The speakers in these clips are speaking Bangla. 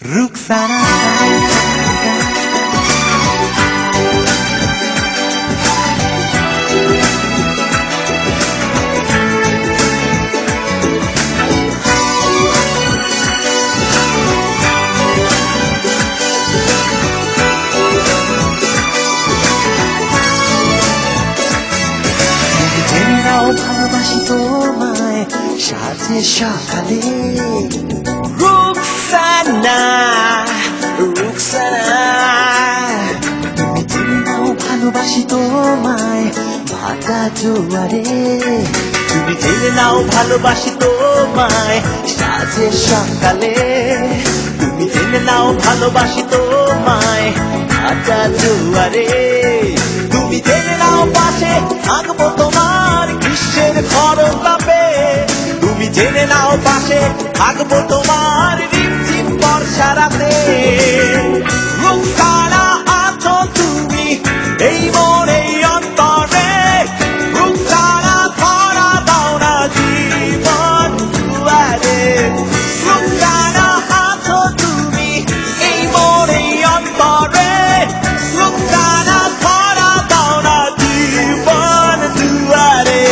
রুকসানা ভালোবাসি তোমায় সাজে সকালে রুকসানা রুকসানা তুমি জেনে নাও ভালোবাসি তোমায় ভাটা জোয়ারে তুমি জেনে নাও ভালোবাসি তোমায় সাজে সকালে তুমি জেনে নাও ভালোবাসি তোমায় ভাটা জোয়ারে তুমি জেনে নাও পাশে থাকবো তোমার গ্রীষ্মের খরচ তাপে তুমি জেনে নাও পাশে থাকবো তোমার রিমঝিম বর্ষা রাতে রুকসানা আছো তুমি এই মনে অন্তরে রুকসানা ধরা দাও না জীবন দুয়ারে রুকসানা আছো তুমি এই মনে অন্তরে রুকসানা ধরা দাও না জীবন দুয়ারে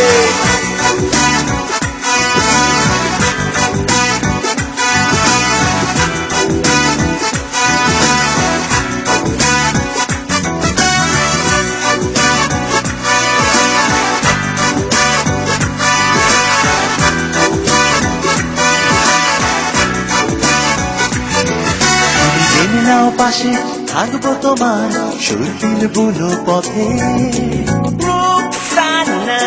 পাশে থাকবো তোমার শরীর বুনো পথে রুকসানা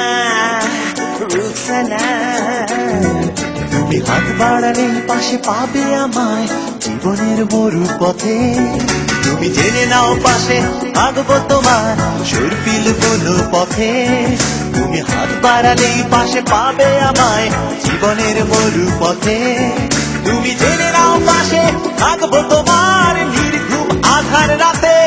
রুকসানা তুমি হাত বাড়ালে পাশে পাবে আমায় জীবনের মরু পথে তুমি জেনে নাও পাশে থাকবো তোমার শরীর বুনো পথে তুমি হাত বাড়ালে পাশে পাবে আমায় জীবনের মরু পথে তুমি জেনে নাও পাশে থাকবো তোমার নির্ঘুম আধার রাতে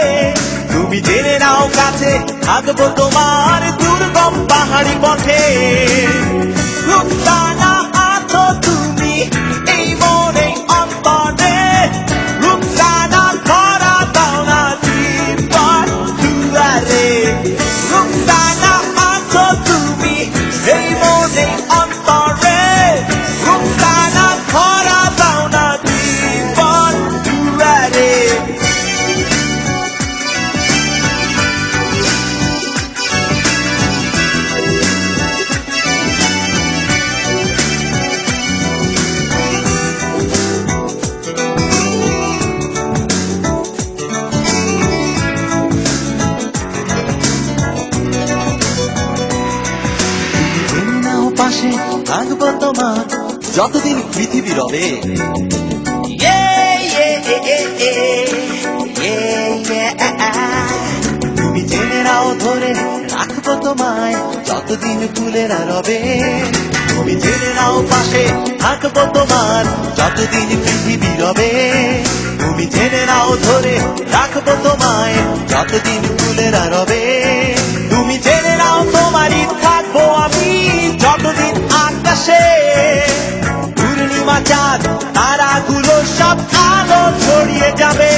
তুমি জেনে নাও কাছে থাকবো তোমার দুর্গম পাহাড়ি পথে রুকসানা আছো তুমি এই মনে অন্তরে রুকসানা ধরা দাও না জীবন দুয়ারে রুকসানা আছো তুমি এই মনে অন্তরে রুকসানা ধরা দাও না জীবন দুয়ারে পাশে থাকবো তোমার যতদিন পৃথিবী রবে তুমি জেনে নাও ধরে রাখবো তোমায় যতদিন ফুলেরা রবে তুমি জেনে নাও পাশে থাকবো তোমার যতদিন পৃথিবী রবে তুমি জেনে নাও ধরে রাখবো তোমায় যতদিন ফুলেরা রবে তুমি জেনে নাও তোমারই থাকবো আমি যতদিন আকাশে পূর্ণিমা চাঁদ তারাগুলো সব আলো ছড়িয়ে যাবে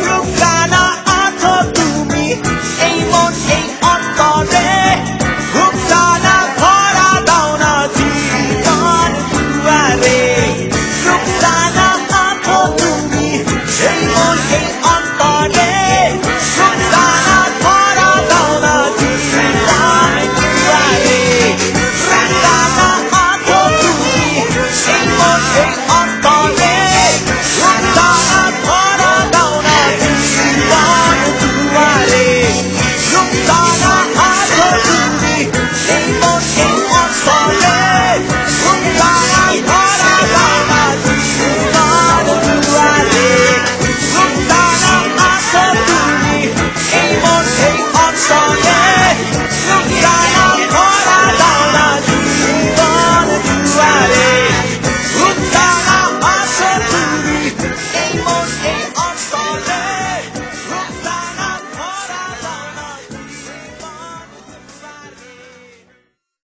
রুকসানা আছো তুমি এই মন এই অন্তরে রুকসানা ধরা দাও না জীবন দুয়ারে রুকসানা আছো তুমি এই মন এই অন্তরে রুকসানা ধরা দাও না জীবন দুয়ারে রুকসানা আছো তুমি এই মন এই